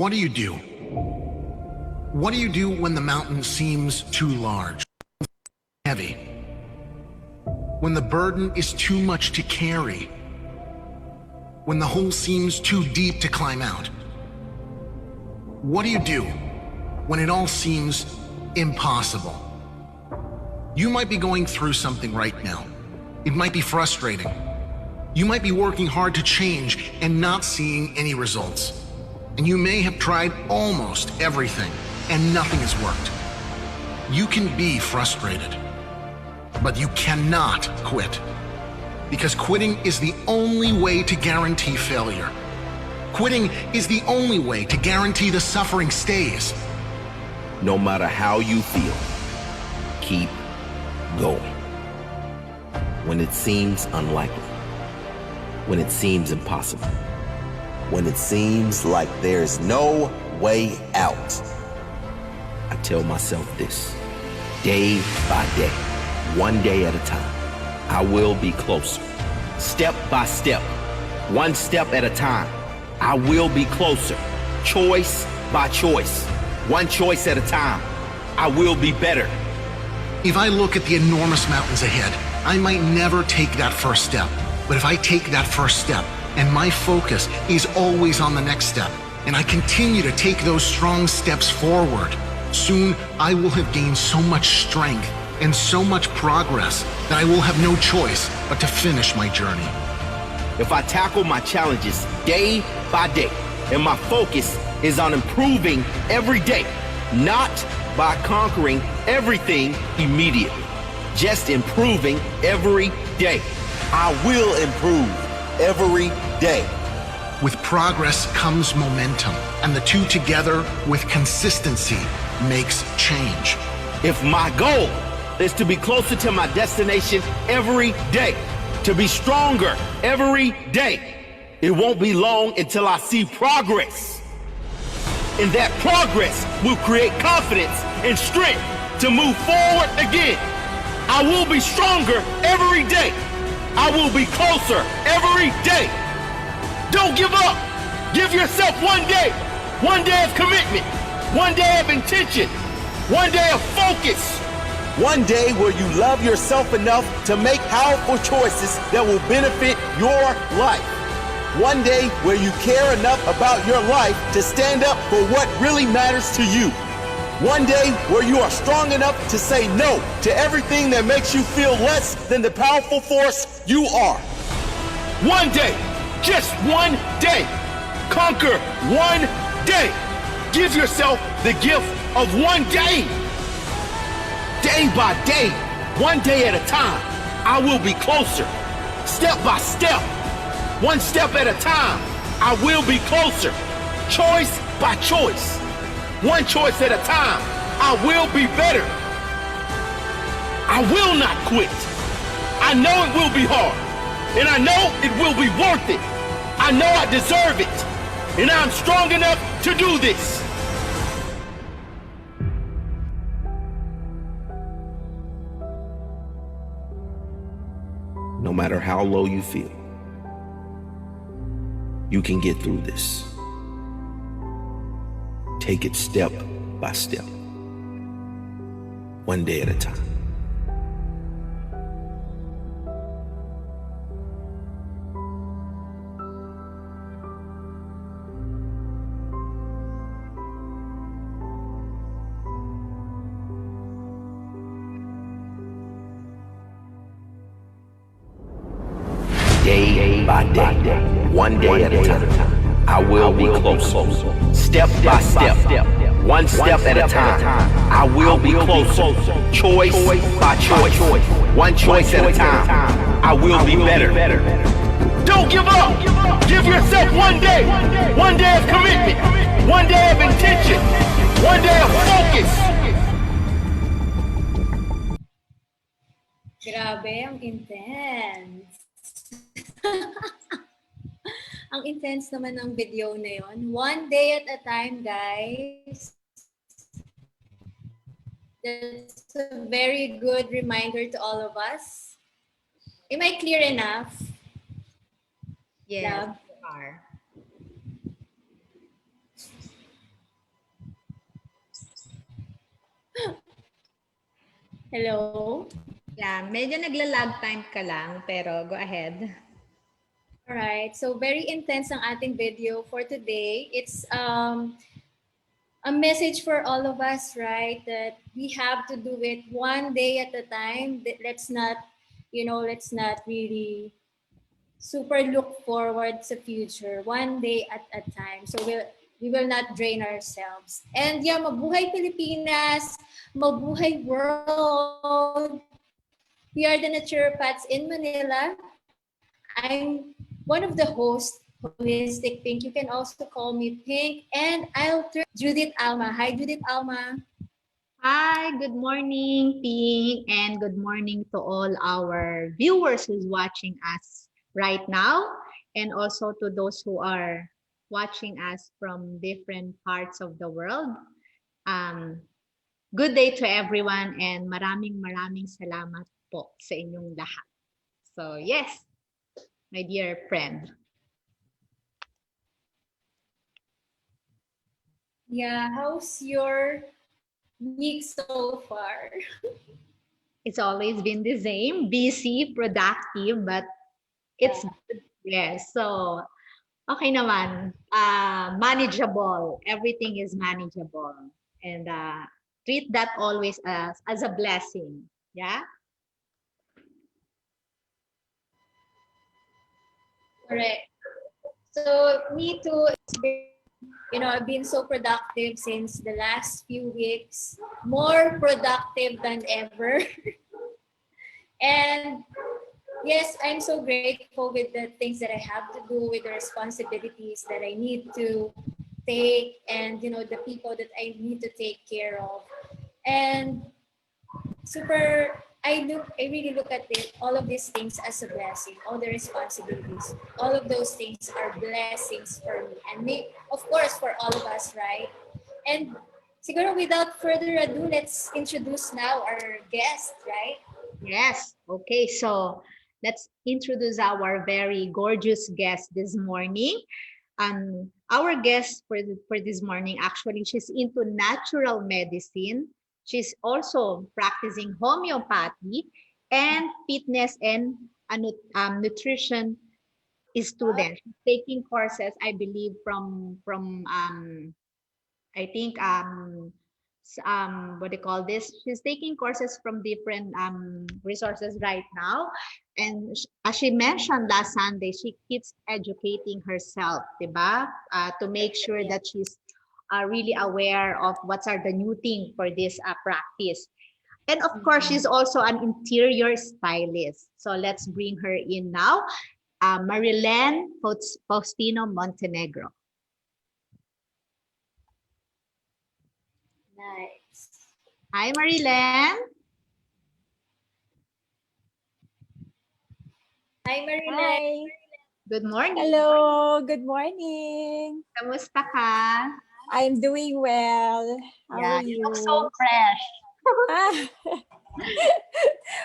What do you do? What do you do when the mountain seems too large, heavy? When the burden is too much to carry? When the hole seems too deep to climb out? What do you do when it all seems impossible? You might be going through something right now. It might be frustrating. You might be working hard to change and not seeing any results. And you may have tried almost everything and nothing has worked. You can be frustrated, but you cannot quit. Because quitting is the only way to guarantee failure. Quitting is the only way to guarantee the suffering stays. No matter how you feel, keep going. When it seems unlikely, when it seems impossible, when it seems like there's no way out, I tell myself this: day by day, one day at a time, I will be closer. Step by step, one step at a time, I will be closer. Choice by choice, one choice at a time, I will be better. If I look at the enormous mountains ahead, I might never take that first step. But if I take that first step and my focus is always on the next step, and I continue to take those strong steps forward, soon I will have gained so much strength and so much progress that I will have no choice but to finish my journey. If I tackle my challenges day by day, and my focus is on improving every day, not by conquering everything immediately, just improving every day. I will improve every day. With progress comes momentum, and the two together with consistency makes change. If my goal is to be closer to my destination every day, to be stronger every day, it won't be long until I see progress. And that progress will create confidence and strength to move forward again. I will be stronger every day. I will be closer every day. Don't give up. Give yourself one day of commitment, one day of intention, one day of focus. One day where you love yourself enough to make powerful choices that will benefit your life. One day where you care enough about your life to stand up for what really matters to you. One day where you are strong enough to say no to everything that makes you feel less than the powerful force you are. One day, just one day. Conquer one day. Give yourself the gift of one day. Day by day, one day at a time, I will be closer. Step by step, one step at a time, I will be closer. Choice by choice, one choice at a time, I will be better. I will not quit. I know it will be hard, and I know it will be worth it. I know I deserve it, and I'm strong enough to do this. No matter how low you feel, you can get through this. Take it step by step, one day at a time. Day by day, one day at a time, I will be closer. Step by step, one step at a time, I will be closer. Choice by choice, one choice at a time, I will be better. Don't give up. Give yourself one day of commitment, one day of intention, one day of focus. Grabe, ang intense. Ang intense naman ng video na yon. One day at a time, guys. That's a very good reminder to all of us. Am I clear enough? Yes, you are. Hello? Yeah, medyo nagla-lag time ka lang, pero go ahead. Alright, so very intense ang ating video for today. It's a message for all of us, right? That we have to do it one day at a time. Let's not, let's not really super look forward sa future. One day at a time. So we will not drain ourselves. And yeah, mabuhay Pilipinas, mabuhay world. We are the Naturopaths in Manila. I'm one of the hosts, Holistic Pink. You can also call me Pink. And I'll turn Judith Alma. Hi, Judith Alma. Hi, good morning, Pink, and good morning to all our viewers who's watching us right now, and also to those who are watching us from different parts of the world. Um, Good day to everyone, and maraming salamat po sa inyong lahat. So yes, my dear friend. Yeah, how's your week so far? It's always been the same, busy, productive, but it's good. Yes. So okay naman, manageable. Everything is manageable, and treat that always as a blessing. Yeah. Correct. So me too. It's been, I've been so productive since the last few weeks, more productive than ever. And yes, I'm so grateful with the things that I have to do, with the responsibilities that I need to take, and the people that I need to take care of. And I really look at all of these things as a blessing, all the responsibilities. All of those things are blessings for me and me, of course, for all of us, right? And siguro without further ado, let's introduce now our guest, right? Yes. Okay. So let's introduce our very gorgeous guest this morning. Our guest for this morning, actually, she's into natural medicine. She's also practicing homeopathy and fitness and nutrition student. She's taking courses, I believe, from I think what do you call this? She's taking courses from different resources right now, and as she mentioned last Sunday, she keeps educating herself, diba? To make sure that she's really aware of what are the new thing for this practice. And of course, she's also an interior stylist. So let's bring her in now, Marilen Faustino Montenegro. Nice. Hi, Marilen. Hi, Marilen. Hi. Good morning. Hello. Good morning. Kamusta ka? I'm doing well. How Yeah, are you you? look so fresh. Ah,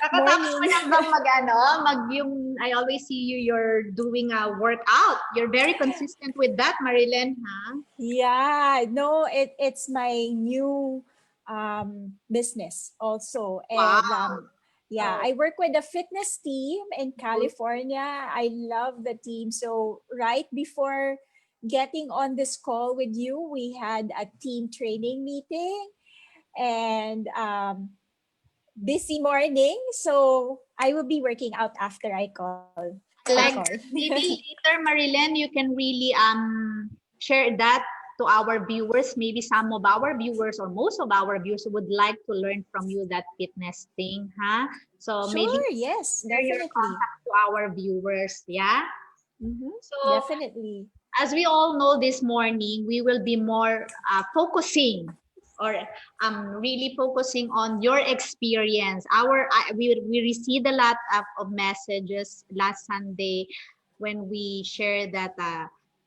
Kakatapos mo morning. lang bang I always see you're doing a workout. You're very consistent with that, Marilen, huh? Yeah, no, it's my new business also. And yeah, I work with a fitness team in California. I love the team. So right before getting on this call with you, we had a team training meeting, and busy morning. So I will be working out after I call. Like maybe later, Marilen, you can really share that to our viewers. Maybe some of our viewers or most of our viewers would like to learn from you that fitness thing, huh? So Sure, maybe yes, share your definitely. contact to our viewers, yeah? So Definitely. as we all know, this morning we will be more focusing or really focusing on your experience. We received a lot of messages last Sunday when we shared that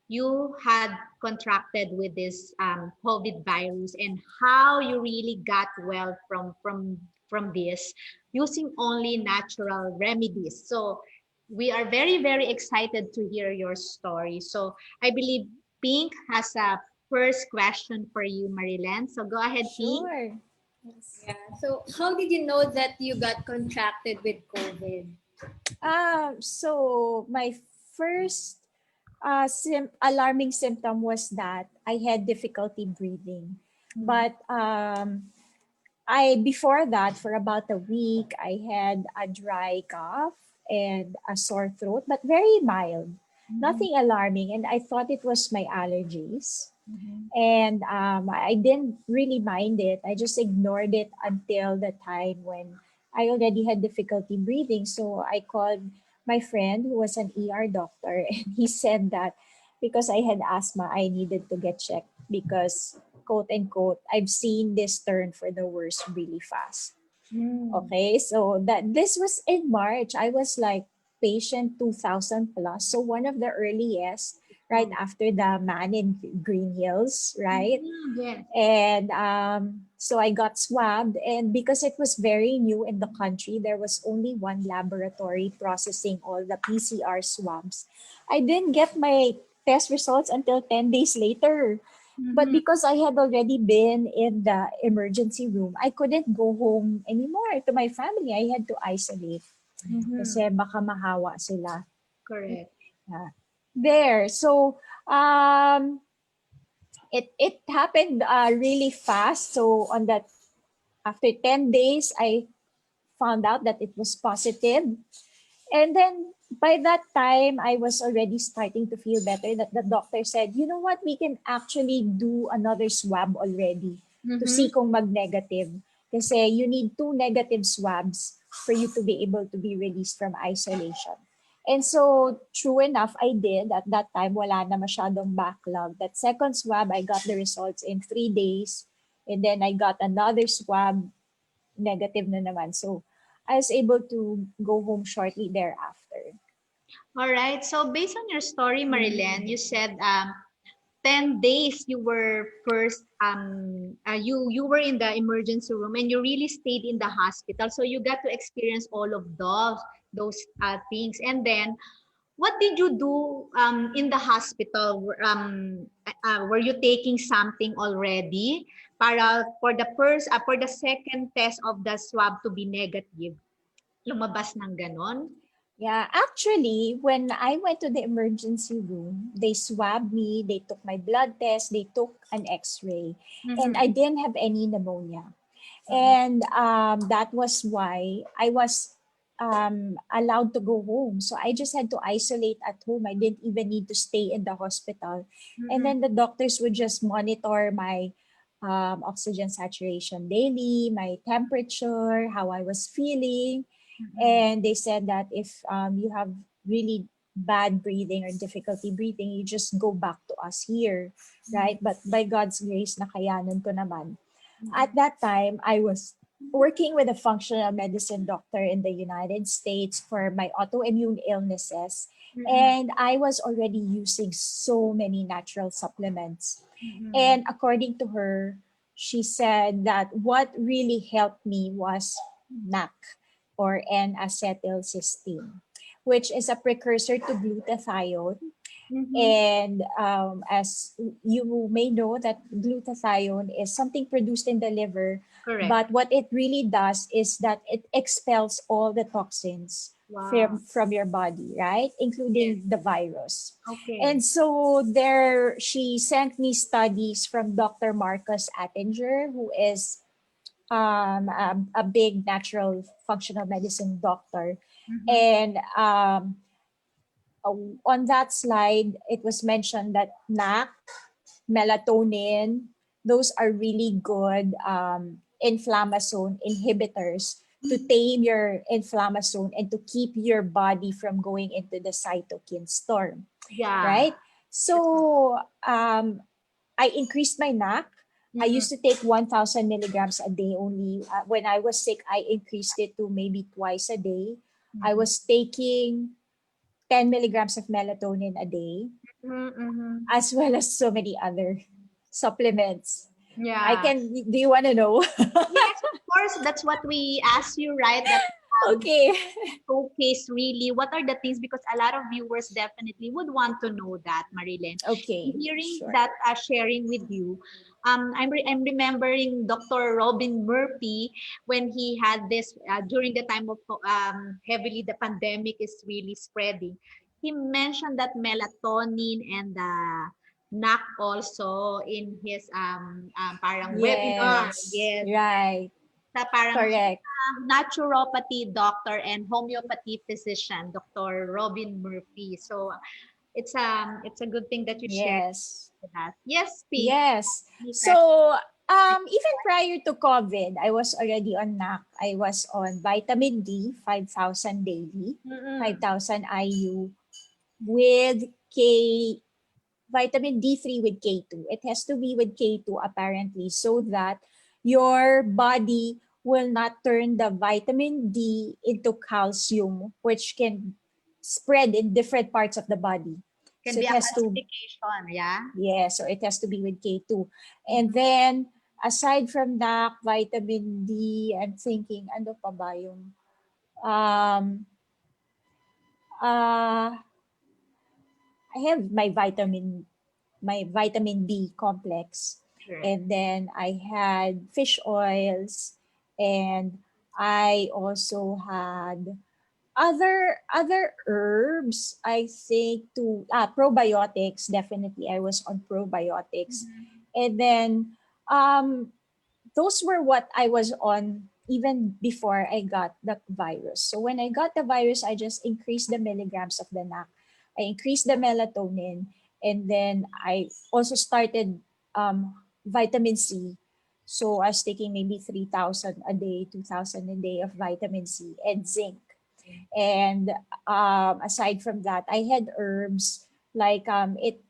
you had contracted with this COVID virus, and how you really got well from this using only natural remedies. So we are very excited to hear your story. So I believe Pink has a first question for you, Marilen. So go ahead, Pink. Sure. Yeah. So how did you know that you got contracted with COVID? So my first alarming symptom was that I had difficulty breathing. But I before that, for about a week, I had a dry cough and a sore throat, but very mild, nothing alarming, and I thought it was my allergies. And I didn't really mind it. I just ignored it until the time when I already had difficulty breathing. So I called my friend who was an ER doctor, and he said that because I had asthma, I needed to get checked because, quote unquote, I've seen this turn for the worse really fast. Okay, so that this was in March. I was like patient 2000 plus. So one of the earliest, right after the man in Green Hills, right? Yes. And so I got swabbed. And because it was very new in the country, there was only one laboratory processing all the PCR swabs. I didn't get my test results until 10 days later. But because I had already been in the emergency room, I couldn't go home anymore to my family. I had to isolate kasi baka mahawa sila. Correct. Yeah. There. So, it happened really fast. So on that, after 10 days, I found out that it was positive. And then by that time, I was already starting to feel better. That the doctor said, you know what, we can actually do another swab already to see kung mag-negative. Kasi you need 2 negative swabs for you to be able to be released from isolation. And so, true enough, I did. At that time, wala na masyadong backlog. That second swab, I got the results in 3 days. And then I got another swab, negative na naman. So, I was able to go home shortly thereafter. All right. So based on your story, Marilen, you said 10 days you were first you were in the emergency room and you really stayed in the hospital, so you got to experience all of those things. And then what did you do in the hospital? Were you taking something already para for the second test of the swab to be negative, lumabas ng ganon? Yeah, actually, when I went to the emergency room, they swabbed me, they took my blood test, they took an x-ray, and I didn't have any pneumonia. And that was why I was allowed to go home. So I just had to isolate at home. I didn't even need to stay in the hospital. And then the doctors would just monitor my oxygen saturation daily, my temperature, how I was feeling. And they said that if you have really bad breathing or difficulty breathing, you just go back to us here, right? But by God's grace, nakayanan ko naman. At that time, I was working with a functional medicine doctor in the United States for my autoimmune illnesses. And I was already using so many natural supplements. And according to her, she said that what really helped me was NAC, or N-acetylcysteine, which is a precursor to glutathione. And as you may know, that glutathione is something produced in the liver. Correct. But what it really does is that it expels all the toxins from your body, right? Including the virus. Okay. And so she sent me studies from Dr. Marcus Attinger, who is a big natural functional medicine doctor. And on that slide, it was mentioned that NAC, melatonin, those are really good inflammasome inhibitors to tame your inflammasome and to keep your body from going into the cytokine storm. Yeah. Right? So I increased my NAC. I used to take 1,000 milligrams a day only. When I was sick, I increased it to maybe twice a day. I was taking 10 milligrams of melatonin a day, as well as so many other supplements. Yeah. Do you want to know? Yes, of course. That's what we asked you, right? That Okay. showcase really what are the things, because a lot of viewers definitely would want to know that, Marilen. Okay. Hearing Sure. that sharing with you, I'm remembering Dr. Robin Murphy when he had this during the time of heavily the pandemic is really spreading. He mentioned that melatonin and the NAC also in his parang webinar. Yes. Yes. Right. Sa parang Correct. naturopathy doctor and homeopathy physician, Dr. Robin Murphy. So it's a good thing that you shared Yes. with us. Yes, P. Yes. Any question? So, even prior to COVID, I was already on NAC. I was on vitamin D, 5,000 daily, Mm-mm. 5,000 IU with K, vitamin D3 with K2. It has to be with K2 apparently so that your body will not turn the vitamin D into calcium, which can spread in different parts of the body. Can So be it a has to, calcification, yeah? yeah, so it has to be with K2. And then, aside from that, vitamin D, I'm thinking, ano pa ba yung, um, uh, I have my vitamin D complex. Sure. And then I had fish oils, and I also had other herbs. I think to probiotics. Definitely I was on probiotics. And then um those were what I was on even before I got the virus. So when I got the virus, I just increased the milligrams of the NAC. I increased the melatonin, and then I also started vitamin C. So I was taking maybe 3,000 a day, 2,000 a day of vitamin C and zinc. And aside from that, I had herbs like it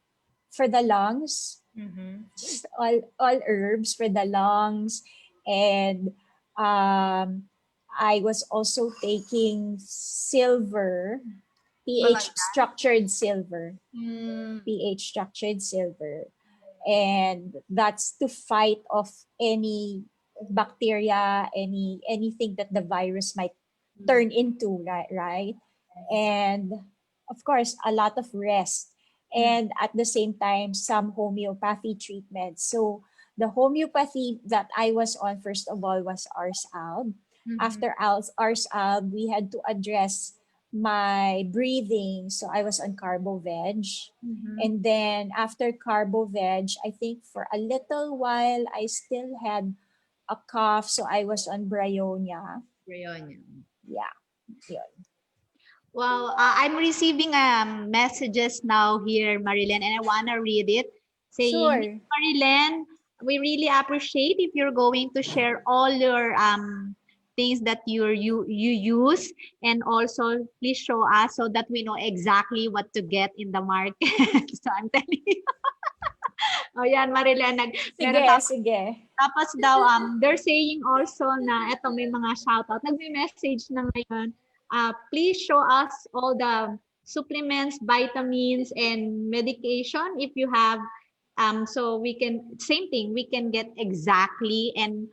for the lungs, Mm-hmm. just all herbs for the lungs. And I was also taking silver, Malay. pH structured silver, Mm, pH structured silver. And that's to fight off any bacteria, anything that the virus might turn into, right? And of course, a lot of rest. And at the same time, some homeopathy treatments. So the homeopathy that I was on, first of all, was Ars Alb. mm-hmm. After Ars Alb, we had to address my breathing. So I was on Carbo Veg. Mm-hmm. And then after Carbo Veg, I think for a little while, I still had a cough. So I was on Bryonia. Rayon. Yeah. Yun. Well, I'm receiving messages now here, Marilen, and I want to read it. Saying, Sure. Marilen, we really appreciate if you're going to share all your things that you use, and also please show us so that we know exactly what to get in the market. So I'm telling you. Oh, yan, Marilen. Meron Sige, sige. tapos daw, they're saying also na eto may mga shoutout. Nagme-message na ngayon. Please show us all the supplements, vitamins, and medication if you have. So we can, same thing, we can get exactly. And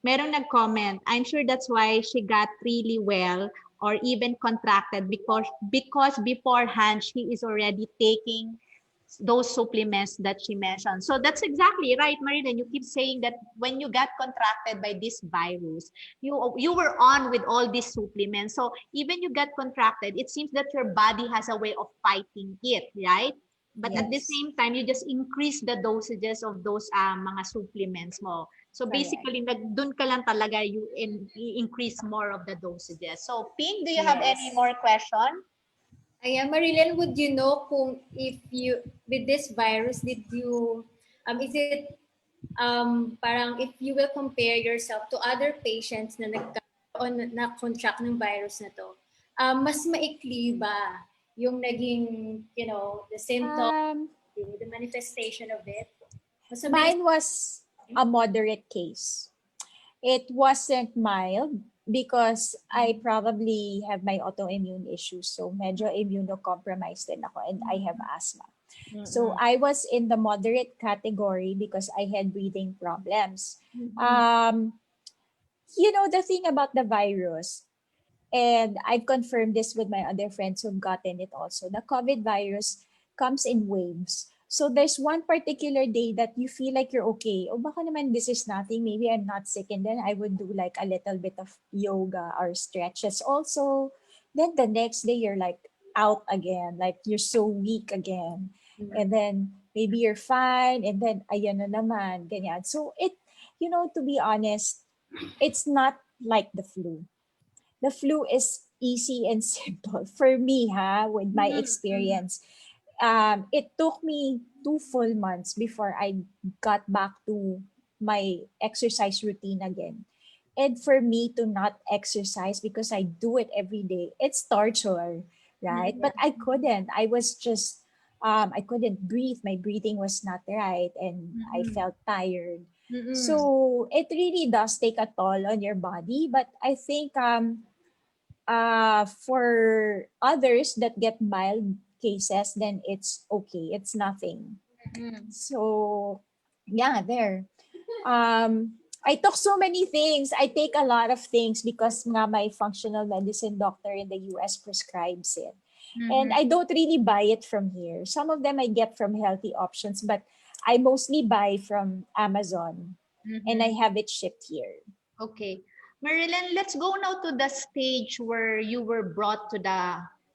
meron nag-comment, I'm sure that's why she got really well or even contracted because beforehand she is already taking those supplements that she mentioned. So that's exactly right, Marilen. You keep saying that when you got contracted by this virus, you were on with all these supplements. So even you got contracted, it seems that your body has a way of fighting it, right? But at the Yes. same time, you just increase the dosages of those mga supplements mo. So Correct. basically, dun ka lang talaga you increase more of the dosages. So Ping, do you have any more question? Ayan, Marilen, would you know kung if you, with this virus, did you, is it, parang if you will compare yourself to other patients na nagkaroon na contract ng virus na to, mas maikli ba yung naging, the symptoms, the manifestation of it? Mas mabilis. Mine was a moderate case. It wasn't mild because I probably have my autoimmune issues. So medyo immunocompromised din ako, and I have asthma. So I was in the moderate category because I had breathing problems. The thing about the virus, And I've confirmed this with my other friends who've gotten it also. The COVID virus comes in waves. So there's one particular day that you feel like you're okay. O baka naman this is nothing. Maybe I'm not sick. And then I would do like a little bit of yoga or stretches also. Then the next day you're like out again. Like you're so weak again. And then maybe you're fine. And then ayan na naman. Ganyan. So to be honest, it's not like the flu. The flu is easy and simple for me, with my experience. It took me 2 full months before I got back to my exercise routine again. And for me to not exercise because I do it every day, it's torture, right? But I couldn't. I couldn't breathe. My breathing was not right and I felt tired. So it really does take a toll on your body. But I think for others that get mild cases, then it's okay. It's nothing. So, yeah, there. I took so many things. I take a lot of things because nga my functional medicine doctor in the US prescribes it. And I don't really buy it from here. Some of them I get from healthy options, but I mostly buy from Amazon and I have it shipped here. Okay. Marilen, let's go now to the stage where you were brought to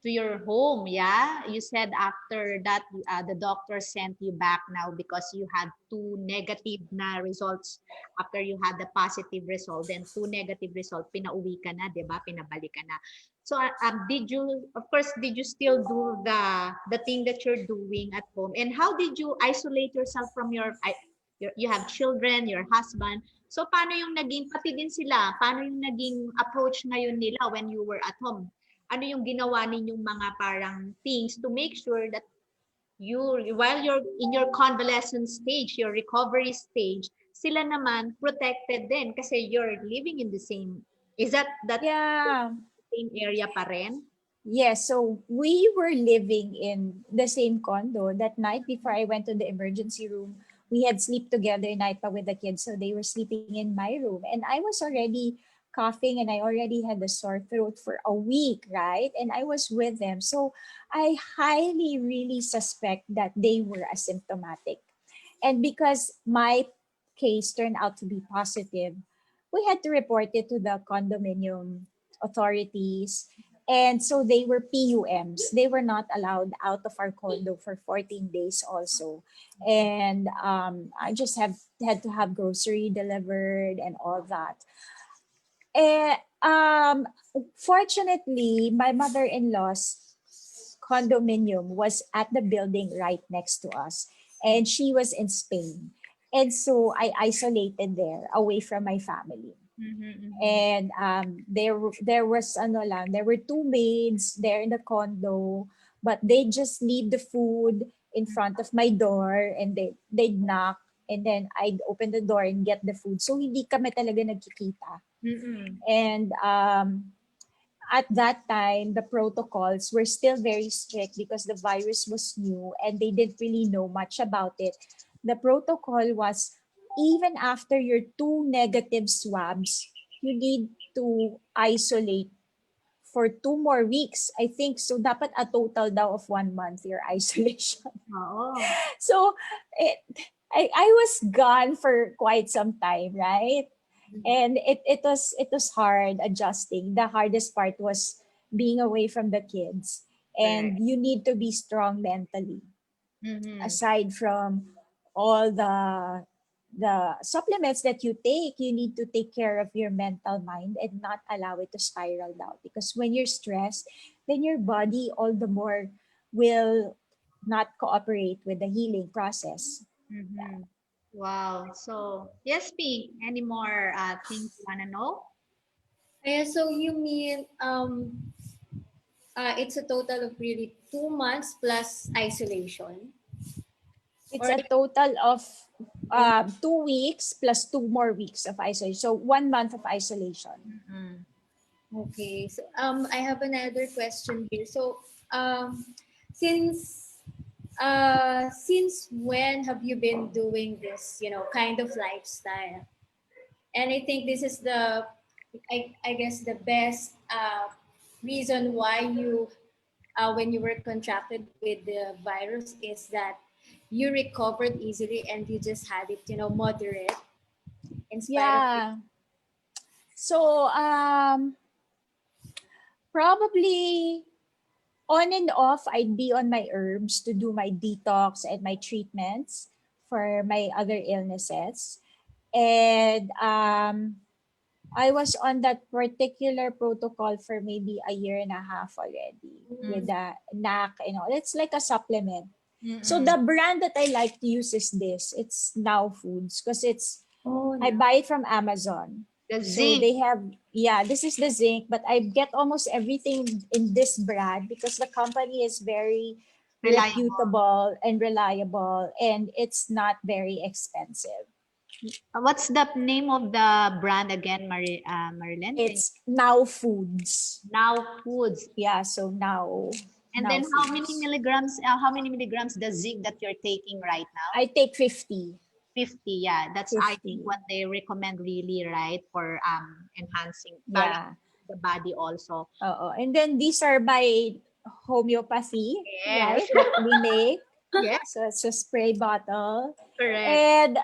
your home, yeah? You said after that the doctor sent you back now because you had two negative na results after you had the positive result, then two negative result, pinauwi ka na, 'di ba? Pinabalik ka na. So did you still do the thing that you're doing at home? And how did you isolate yourself from you have children, your husband? So, paano yung naging, pati din sila, paano yung naging approach ngayon nila when you were at home? Ano yung ginawa ninyong mga parang things to make sure that while you're in your convalescent stage, your recovery stage, sila naman protected din kasi you're living in the same, is that Yeah. same area pa rin? Yes, so we were living in the same condo that night before I went to the emergency room. We had sleep together night pa with the kids, so they were sleeping in my room. And I was already coughing and I already had a sore throat for a week, right? And I was with them. So I highly really suspect that they were asymptomatic. And because my case turned out to be positive, we had to report it to the condominium authorities. And so they were PUMs. They were not allowed out of our condo for 14 days also. And I just had to have grocery delivered and all that. Eh, um, Fortunately, my mother-in-law's condominium was at the building right next to us, and she was in Spain. And so I isolated there away from my family. And there was there were two maids there in the condo, but they just leave the food in front of my door and they'd knock and then I'd open the door and get the food. So hindi kami talaga nagkikita. And at that time, the protocols were still very strict because the virus was new and they didn't really know much about it. The protocol was even after your two negative swabs, you need to isolate for 2 more weeks. I think so. Dapat a total daw of 1 month your isolation. Oo. So I was gone for quite some time, right? And it was hard adjusting. The hardest part was being away from the kids, and you need to be strong mentally. Aside from all the supplements that you take, you need to take care of your mental mind and not allow it to spiral down, because when you're stressed, then your body all the more will not cooperate with the healing process. Wow. So, yes, Pink, any more things you want to know? Yeah, so you mean it's a total of really 2 months plus isolation? It's Or a total of 2 weeks plus 2 more weeks of isolation. So 1 month of isolation. okay, so I have another question here. So since since when have you been doing this, kind of lifestyle? And I think this is I guess the best reason why you, when you were contracted with the virus, is that you recovered easily and you just had it, moderate in spite of it. Yeah. So, probably on and off, I'd be on my herbs to do my detox and my treatments for my other illnesses. And I was on that particular protocol for maybe a year and a half already with the NAC. It's like a supplement. So the brand that I like to use is this. It's Now Foods because Oh, I no. buy it from Amazon. The So zinc. they have, yeah, this is the zinc, but I get almost everything in this brand because the company is very Reliable. reputable and reliable, and it's not very expensive. What's the name of the brand again, Marilen? It's Now Foods. Now Foods. Yeah, so And Now then Foods. how many milligrams the zinc that you're taking right now? I take 50. 50, yeah. That's I think 50. what they recommend really, right? For enhancing balance Yeah. the body also. And then these are by homeopathy, Yes. right? That we make. Yes, So it's a spray bottle. correct. And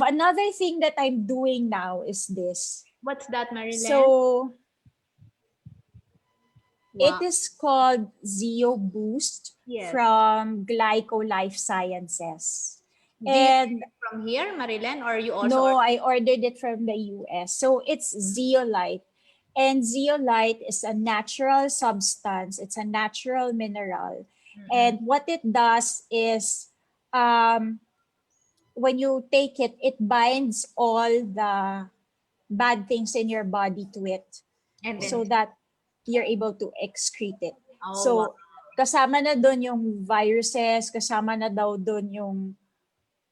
another thing that I'm doing now is this. What's that, Marilen? So it Wow. is called Zeo Boost Yes. from Glyco Life Sciences. Do you get And it from here, Marilen, or you also no, I ordered it from the US. So it's zeolite. And zeolite is a natural substance, it's a natural mineral. And what it does is when you take it, it binds all the bad things in your body to it and then so that you're able to excrete it. oh wow. So, kasama na doon yung viruses, kasama na daw doon yung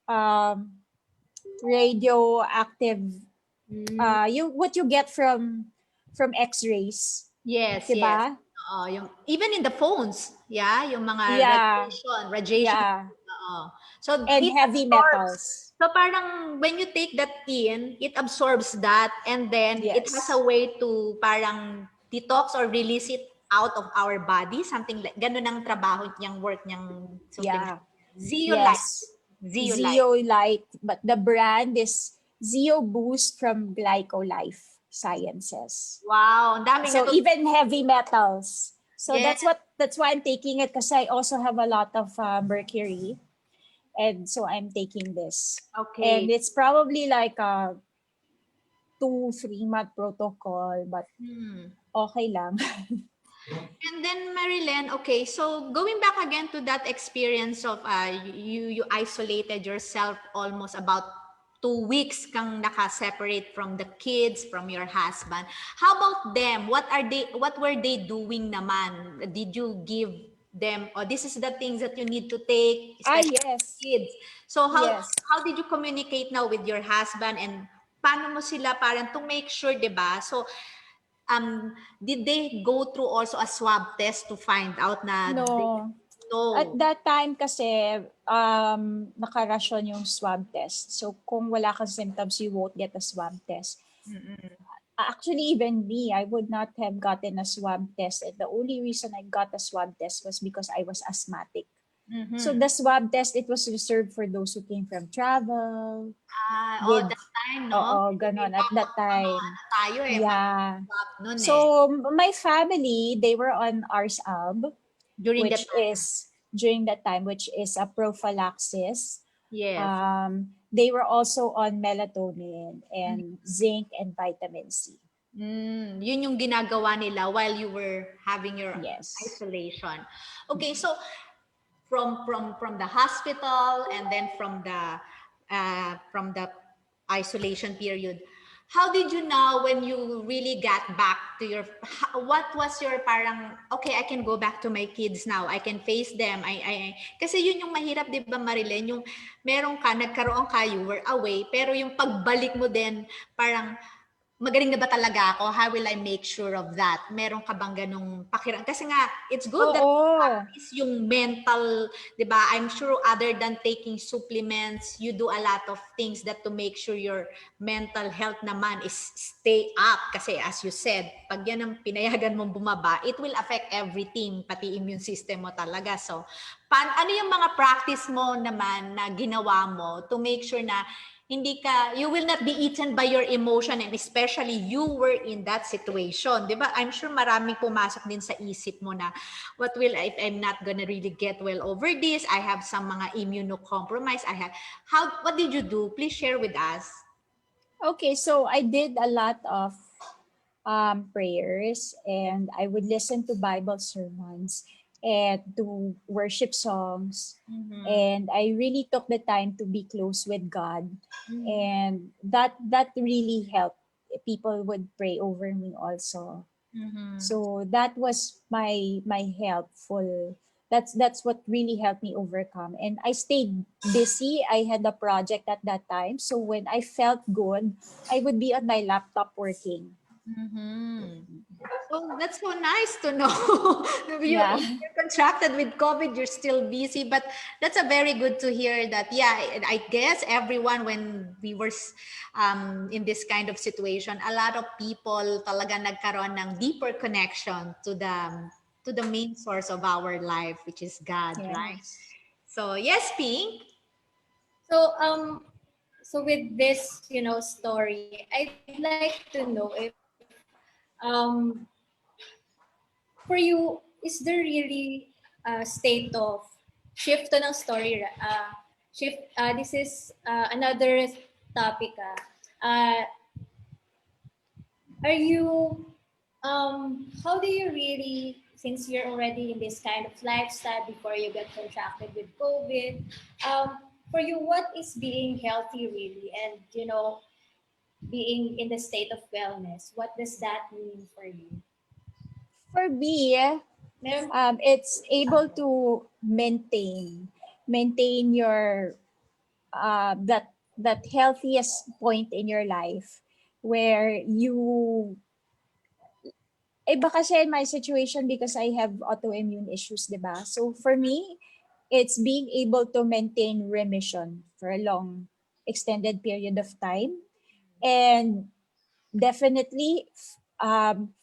um, radioactive, what you get from X-rays. Yes, yes. Diba? Even in the phones, yeah, yung mga Yeah. radiation. Yeah. So And it heavy absorbs. metals. So parang when you take that in, it absorbs that and then it Yes. has a way to parang detox or release it out of our body, something like ganun ang trabaho niyang work niyang Yeah. supplement. Zeolite. Yes. Zeolite. Zeolite, but the brand is Zeo Boost from Glyco Life Sciences. Wow, ang daming So even heavy metals. So Yes. that's why I'm taking it because I also have a lot of mercury, and so I'm taking this. Okay. And it's probably like a 2-3 month protocol, but okay lang. And then Marilen, okay, so going back again to that experience of you isolated yourself almost about 2 weeks kang naka-separate from the kids, from your husband. How about them? What were they doing naman? Did you give them, or this is the things that you need to take, especially Yes. kids? So Yes. how did you communicate now with your husband, and paano mo sila parang to make sure, 'di ba? So did they go through also a swab test to find out na No. no. At that time kasi nakarasyon yung swab test. So kung wala kang symptoms, you won't get a swab test. Actually, even me, I would not have gotten a swab test. And the only reason I got a swab test was because I was asthmatic. So the swab test, it was reserved for those who came from travel. That time, no? Oo, ganon. At that time. Tayo Yeah. Nun So my family, they were on RSAB, during which that time. is during that time, which is a prophylaxis. Yes. They were also on melatonin and zinc and vitamin C. Yun yung ginagawa nila while you were having your Yes. isolation. Okay, so from the hospital and then from the isolation period, how did you now when you really got back to your, what was your parang, okay, I can go back to my kids now, I can face them, kasi yun yung mahirap, di ba Marilen, yung meron ka, nagkaroon ka, you were away, pero yung pagbalik mo din, parang magaling na ba talaga ako? How will I make sure of that? Meron ka bang ganong pakiram? Kasi nga, it's good that Oo. is yung mental, di ba? I'm sure other than taking supplements, you do a lot of things that to make sure your mental health naman is stay up. Kasi as you said, pag yan ang pinayagan mong bumaba, it will affect everything, pati immune system mo talaga. So, ano yung mga practice mo naman na ginawa mo to make sure na you will not be eaten by your emotion, and especially you were in that situation. Di ba? I'm sure maraming pumasok din sa isip mo na, what will, if I'm not gonna really get well over this, I have some mga immunocompromise, what did you do? Please share with us. Okay, so I did a lot of prayers, and I would listen to Bible sermons and to worship songs. And I really took the time to be close with God. And that really helped. People would pray over me also. So that was my helpful. That's what really helped me overcome. And I stayed busy. I had a project at that time. So when I felt good, I would be on my laptop working. So that's so nice to know. Yeah. You're contracted with COVID, you're still busy, but that's a very good to hear that. Yeah, I guess everyone, when we were in this kind of situation, a lot of people talaga nagkaroon ng deeper connection to the main source of our life, which is God, right? Yes. So yes, Pink. So so with this, story, I'd like to know if um for you, is there really a state of shift to ng story? Shift. This is another topic. Are you how do you really, since you're already in this kind of lifestyle before you get contracted with COVID, for you, what is being healthy really, and being in the state of wellness, what does that mean for you? For me, Meron. it's able to maintain your that healthiest point in your life, where you iba kasi in my situation because I have autoimmune issues, 'di ba? So for me, it's being able to maintain remission for a long extended period of time, and definitely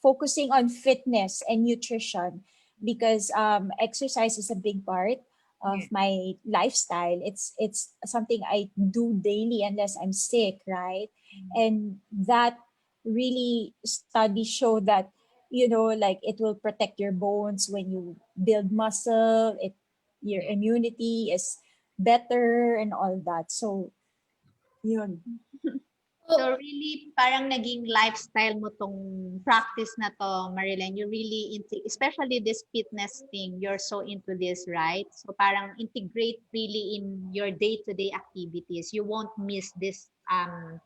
focusing on fitness and nutrition, because exercise is a big part of my lifestyle. It's something I do daily unless I'm sick, right? And that really studies show that, like, it will protect your bones when you build muscle. Your immunity is better and all that. So yun. So really, parang naging lifestyle mo tong practice na to, Marilen. You really, especially this fitness thing, you're so into this, right? So parang integrate really in your day-to-day activities. You won't miss this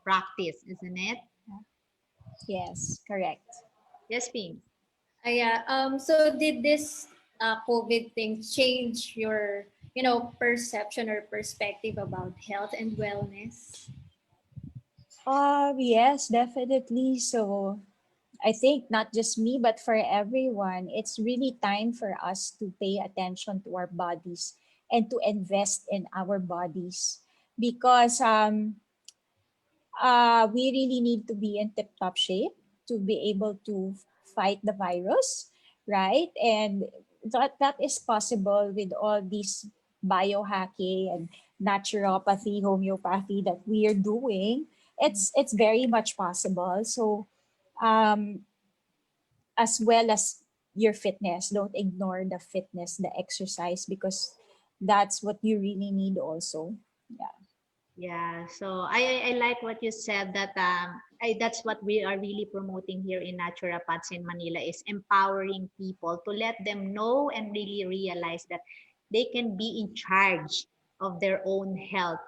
practice, isn't it? Yes, correct. Yes, Ping. Yeah. So did this COVID thing change your, perception or perspective about health and wellness? Yes, definitely. So I think not just me, but for everyone, it's really time for us to pay attention to our bodies and to invest in our bodies, because we really need to be in tip-top shape to be able to fight the virus, right? And that is possible with all these biohacking and naturopathy, homeopathy that we are doing. It's very much possible. So um, as well as your fitness, don't ignore the fitness, the exercise, because that's what you really need also. Yeah. Yeah, so I like what you said, that that's what we are really promoting here in Naturopaths in Manila, is empowering people to let them know and really realize that they can be in charge of their own health.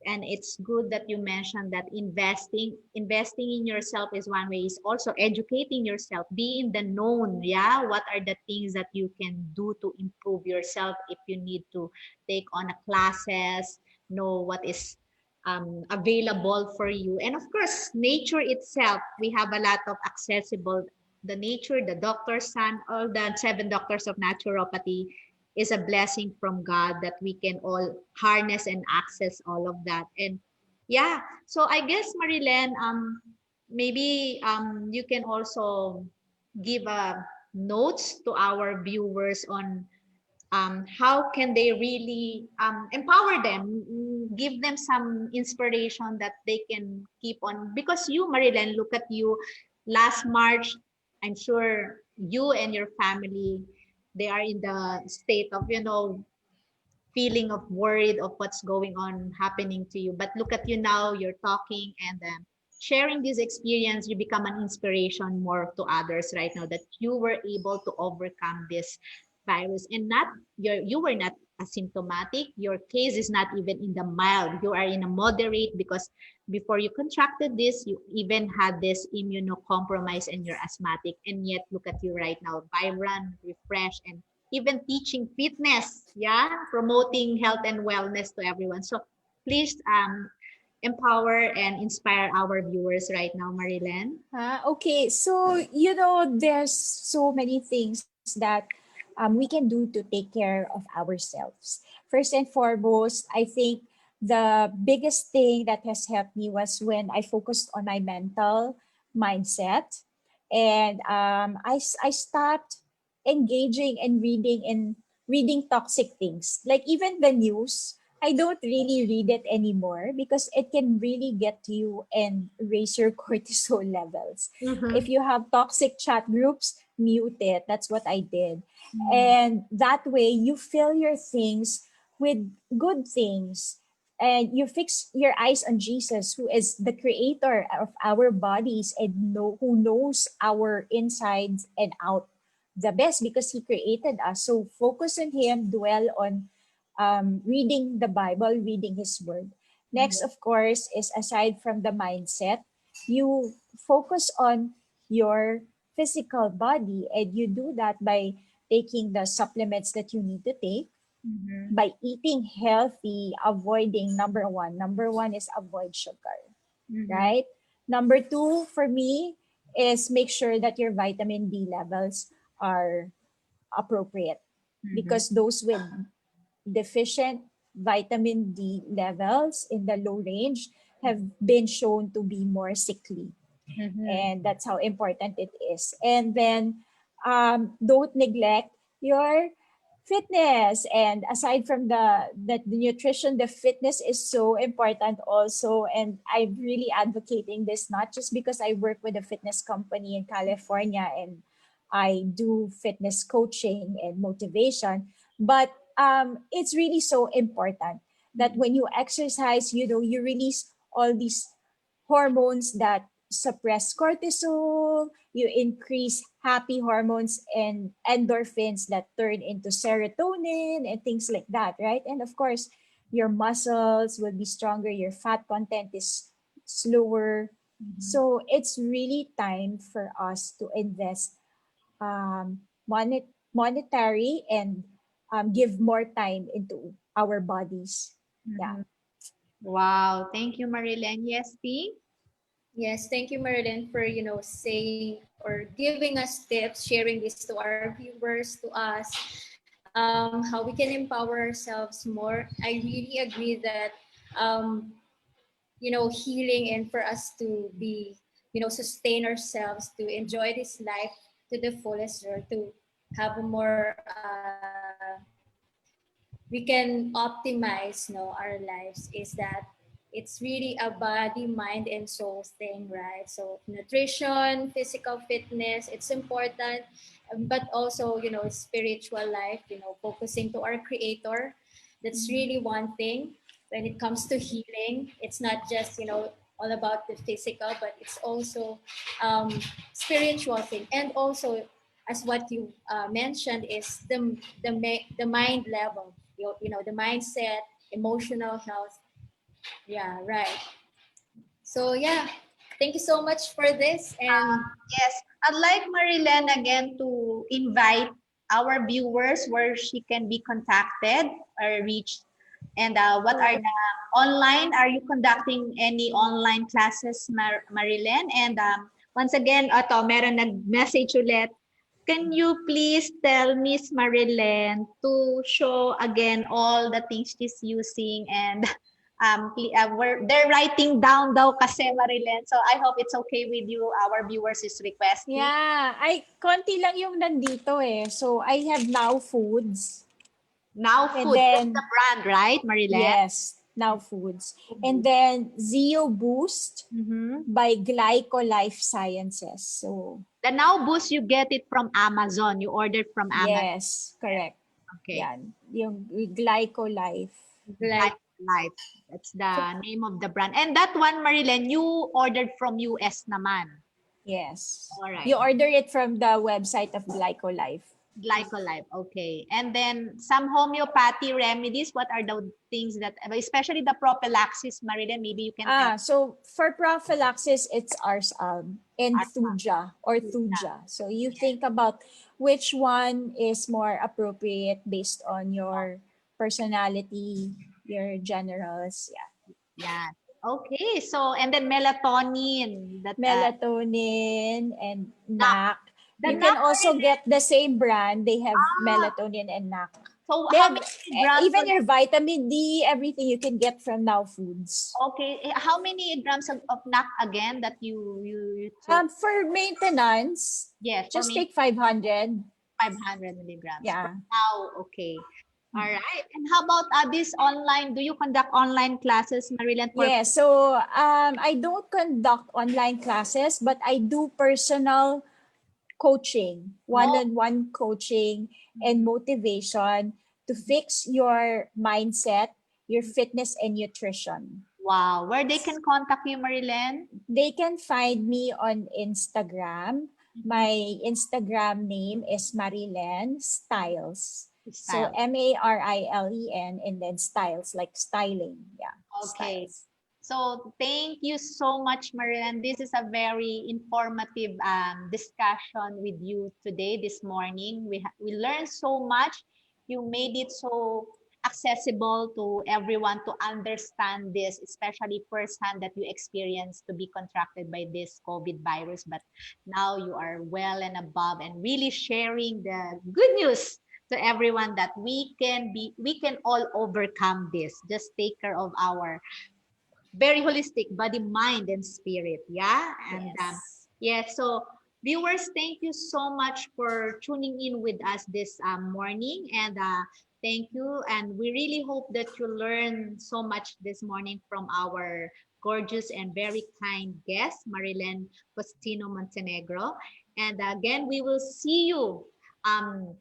And it's good that you mentioned that investing in yourself is one way, is also educating yourself, be in the known. Yeah, what are the things that you can do to improve yourself? If you need to take on a classes, know what is available for you. And of course, nature itself, we have a lot of accessible, the nature, the doctor's son, all the 7 doctors of naturopathy is a blessing from God that we can all harness and access all of that. And yeah, so I guess Marilen, maybe you can also give notes to our viewers on how can they really empower them, give them some inspiration that they can keep on. Because you, Marilen, look at you, last March, I'm sure you and your family, they are in the state of, feeling of worried of what's going on happening to you. But look at you now, you're talking and sharing this experience, you become an inspiration more to others right now that you were able to overcome this virus. And not you were not asymptomatic. Your case is not even in the mild. You are in a moderate, because before you contracted this, you even had this immunocompromise and you're asthmatic. And yet look at you right now, vibrant, refreshed, and even teaching fitness, yeah, promoting health and wellness to everyone. So please empower and inspire our viewers right now, Marilen. Okay, so there's so many things that we can do to take care of ourselves. First and foremost, I think the biggest thing that has helped me was when I focused on my mental mindset, and I stopped engaging and reading toxic things, like even the news. I don't really read it anymore because it can really get to you and raise your cortisol levels. If Mm-hmm. you have toxic chat groups, mute it. That's what I did. And that way you fill your things with good things, and you fix your eyes on Jesus, who is the creator of our bodies and who knows our insides and out the best, because he created us. So focus on him, dwell on reading the Bible, reading his word. Next, of course, is aside from the mindset, you focus on your physical body, and you do that by taking the supplements that you need to take, Mm-hmm. by eating healthy, avoiding number one. Number one is avoid sugar, Mm-hmm. right? Number two for me is make sure that your vitamin D levels are appropriate, Mm-hmm. because those with deficient vitamin D levels in the low range have been shown to be more sickly, Mm-hmm. and that's how important it is. And then don't neglect your fitness. And aside from the nutrition, the fitness is so important also. And I'm really advocating this, not just because I work with a fitness company in California and I do fitness coaching and motivation, but it's really so important that when you exercise, you release all these hormones that suppress cortisol, you increase happy hormones and endorphins that turn into serotonin and things like that, right? And of course, your muscles will be stronger, your fat content is slower. So it's really time for us to invest monetary and give more time into our bodies. Yeah. Mm-hmm. Wow. Thank you, Marilen. Yes, P? Yes, thank you, Marilyn, for saying or giving us tips, sharing this to our viewers, to us, how we can empower ourselves more. I really agree that healing, and for us to be, sustain ourselves, to enjoy this life to the fullest, or to have a more we can optimize our lives, is that it's really a body, mind, and soul thing, right? So nutrition, physical fitness, it's important, but also spiritual life, focusing to our creator. That's really one thing. When it comes to healing, it's not just all about the physical, but it's also spiritual thing. And also, as what you mentioned, is the mind level, the mindset, emotional health. Yeah, right. So yeah, thank you so much for this. And Yes, I'd like Marilen again to invite our viewers where she can be contacted or reached And what are the online? Are you conducting any online classes, Marilen? And once again, meron nag-message ulit. Can you please tell Miss Marilen to show again all the things she's using, and they're writing down daw kasi, Marilen. So I hope it's okay with you. Our viewers is requesting. Yeah, konti lang yung nandito eh. So I have Now Foods. Now And Food, then, that's the brand, right, Marilen? Yes, Now Foods. And then Zeo Boost by Glyco Life Sciences. So The Now Boost, you get it from Amazon. You ordered from Amazon. yes, correct. Okay. Yan, yung Glyco Life. Life. That's the name of the brand. And that one, Marilen, you ordered from US naman. Yes. All right. You order it from the website of Glyco Life. Glyco Life, okay. And then some homeopathy remedies. What are the things that, especially the prophylaxis, Marilen, maybe you can tell. So for prophylaxis, it's Arsalb and Thuja or Thuja. So you think about which one is more appropriate based on your personality, your generals. Yeah. Okay. So, and then melatonin. Melatonin and NAC. You NAC can also get the same brand. They have melatonin and NAC. So They how have, many grams even your vitamin D, everything you can get from Now Foods. Okay. How many grams of NAC again that you took? For maintenance, Yes, just take 500. 500 milligrams. Yeah. Now, okay. All right. And how about this online? Do you conduct online classes, Marilen? Yeah. So I don't conduct online classes, but I do personal coaching, one-on-one coaching and motivation to fix your mindset, your fitness and nutrition. Wow. Where they can contact you, Marilen? They can find me on Instagram. My Instagram name is Marilen Styles. So Marilen and then styles, like styling. Yeah. Okay. Styles. So thank you so much, Marilen. This is a very informative discussion with you today, this morning. We learned so much. You made it so accessible to everyone to understand this, especially firsthand that you experienced to be contracted by this COVID virus. But now you are well and above and really sharing the good news to everyone that we can all overcome this. Just take care of our very holistic body, mind, and spirit. Yeah. And so viewers, thank you so much for tuning in with us this morning. And thank you. And we really hope that you learn so much this morning from our gorgeous and very kind guest, Marilen Montenegro. And again, we will see you on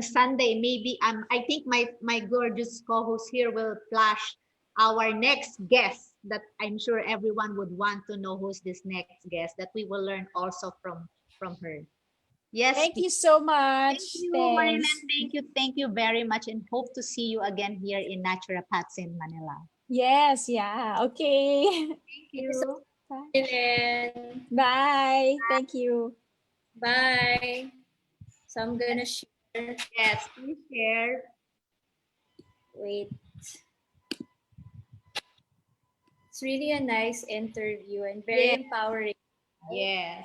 Sunday. Maybe I think my gorgeous co-host here will flash our next guest that I'm sure everyone would want to know who's this next guest that we will learn also from her. Yes. Thank you so much. Thank you, Marilen. Thank you very much, and hope to see you again here in Naturopaths in Manila. Yes, yeah. Okay. Thank you. Bye. Thank you. Bye. So I'm gonna share. Yes, please share. Wait. It's really a nice interview and very empowering. Yes.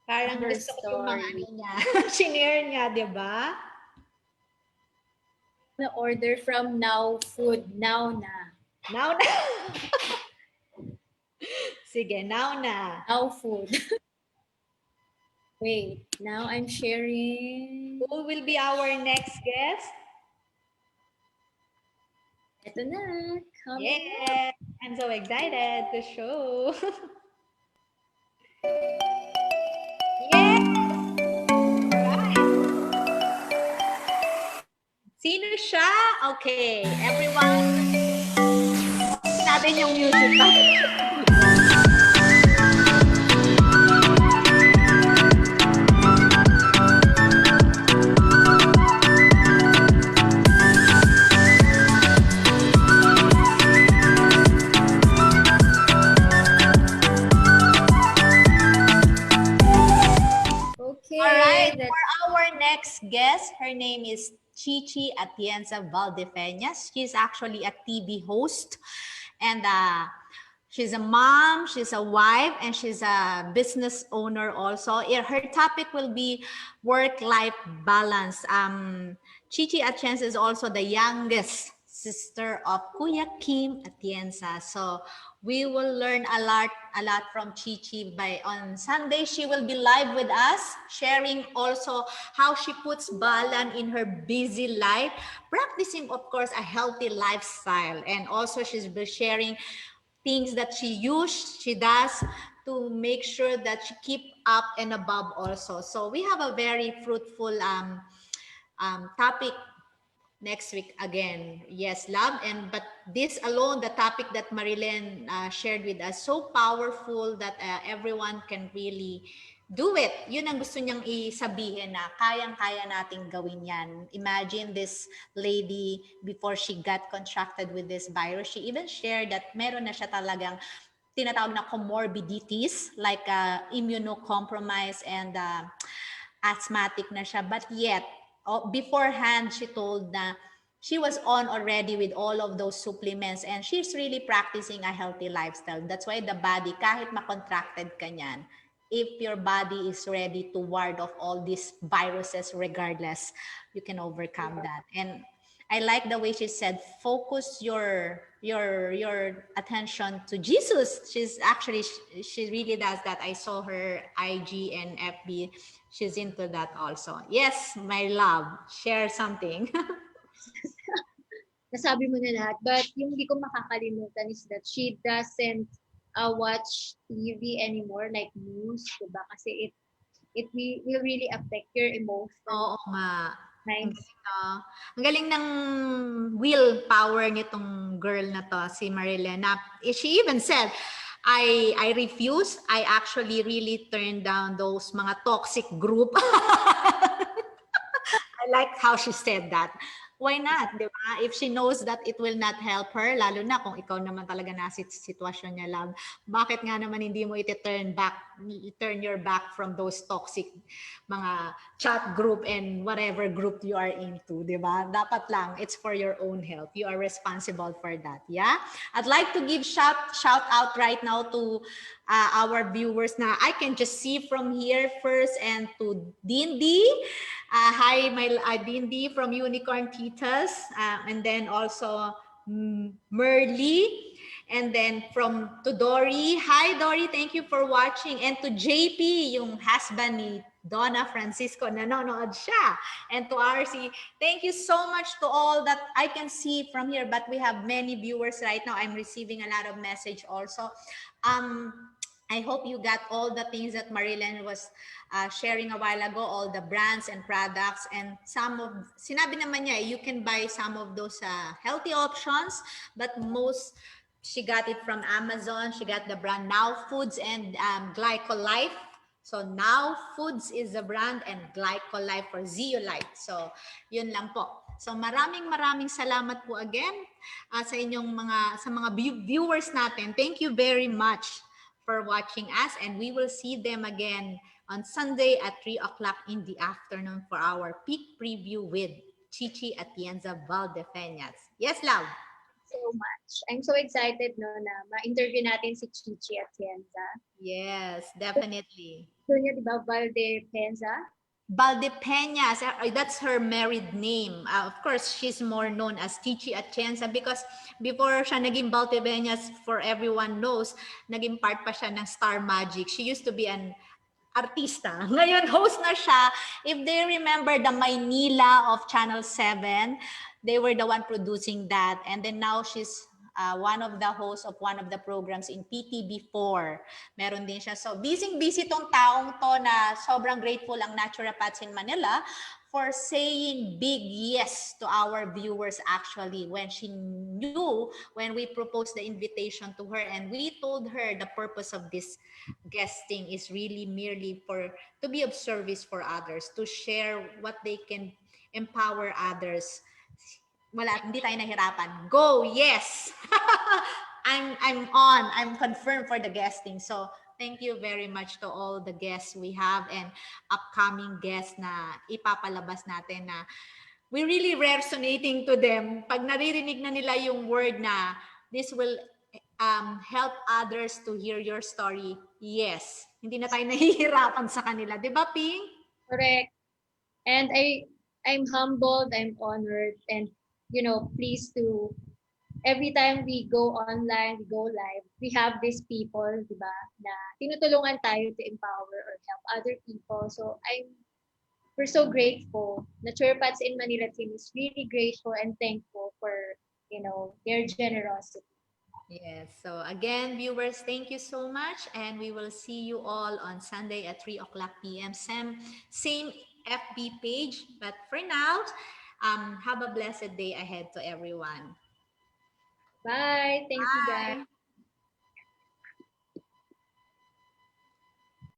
Parang Her gusto ko yung mga story. niya. Shinare niya, di ba? Na order from Now Food. Now na. Now na. Sige, now na. Now Food. Wait, now I'm sharing. Who will be our next guest? Ito na. Yeah, I'm so excited to show. Yeah. Right. Sino siya? Okay, everyone. Natin yung music pa. Okay. All right, for our next guest, her name is Chichi Atienza Valdepeñas. She's actually a TV host, and she's a mom, she's a wife, and she's a business owner also. Her topic will be work-life balance. Chichi Atienza is also the youngest sister of Kuya Kim Atienza. So we will learn a lot from Chichi. By on Sunday, she will be live with us, sharing also how she puts balance in her busy life, practicing, of course, a healthy lifestyle. And also she's be sharing things that she does to make sure that she keep up and above also. So we have a very fruitful topic next week again. Yes, love. And but this alone, the topic that Marilen shared with us, so powerful that everyone can really do it. Yun ang gusto niyang isabihin, na kayang-kaya nating gawin yan. Imagine this lady before she got contracted with this virus. She even shared that meron na siya talagang tinatawag na comorbidities like immunocompromised and asthmatic na siya. But yet, beforehand, she told na she was on already with all of those supplements, and she's really practicing a healthy lifestyle. That's why the body, kahit makontracted ka niyan, if your body is ready to ward off all these viruses regardless, you can overcome that. And I like the way she said, focus your attention to Jesus. She's actually, she really does that. I saw her IG and FB. She's into that also. Yes, my love, share something. Nasabi mo na lahat. But yung hindi ko makakalimutan is that she doesn't watch TV anymore, like news, diba? Kasi it will really affect your emotions. Oo nga. Right? Ang galing ng willpower nitong girl na to, si Marilen. She even said, I refuse. I actually really turned down those mga toxic group. I like how she said that. Why not, di ba? If she knows that it will not help her, lalo na kung ikaw naman talaga nasa sitwasyon niya, love, bakit nga naman hindi mo turn your back from those toxic mga chat group and whatever group you are into, di ba? Dapat lang, it's for your own health. You are responsible for that, yeah? I'd like to give shout out right now to our viewers na I can just see from here first, and to Dindi. Hi, my Dindi from Unicorn Titas, and then also Merly, and then to Dory. Hi, Dory, thank you for watching. And to JP, yung husband ni Donna Francisco, nanonood siya. And to RC, thank you so much to all that I can see from here, but we have many viewers right now. I'm receiving a lot of message also. I hope you got all the things that Marilen was sharing a while ago, all the brands and products, and sinabi naman niya, you can buy some of those healthy options, but she got it from Amazon. She got the brand Now Foods and Glycolife. So Now Foods is the brand, and Glycolife for Zeolite. So yun lang po. So maraming salamat po again sa inyong sa mga viewers natin. Thank you very much for watching us, and we will see them again on Sunday at 3 o'clock in the afternoon for our peak preview with Chichi Atienza Valdepeñas. Yes, love? So much. I'm so excited na ma-interview natin si Chichi Atienza. Yes, definitely. So niya, di ba, Valdepeñas? Valdepeñas, that's her married name. Of course, she's more known as Chichi Atienza because before siya naging Valdepeñas, for everyone knows, naging part pa siya ng Star Magic. She used to be an artista. Ngayon, host na siya. If they remember the Manila of Channel 7, they were the one producing that. And then now she's one of the hosts of one of the programs in PTB4. Meron din siya. So, busy tong taong to na sobrang grateful ang Naturopaths in Manila for saying big yes to our viewers actually when she knew when we proposed the invitation to her, and we told her the purpose of this guesting is really merely to be of service for others, to share what they can empower others. Hindi tayo nahirapan. Go, yes! I'm on. I'm confirmed for the guesting. So, thank you very much to all the guests we have and upcoming guests na ipapalabas natin na we really resonating to them. Pag naririnig na nila yung word na this will help others to hear your story, yes, hindi na tayo nahihirapan sa kanila. Di ba, Ping? Correct. And I'm humbled, I'm honored, and pleased to every time we go online, we go live, we have these people, di ba, na tinutulungan tayo to empower or help other people. So we're so grateful. Naturopaths in Manila team is really grateful and thankful for their generosity. Yes. So again, viewers, thank you so much. And we will see you all on Sunday at 3 o'clock p.m. Same FB page. But for now, have a blessed day ahead to everyone. Bye. Thank you, guys. Bye.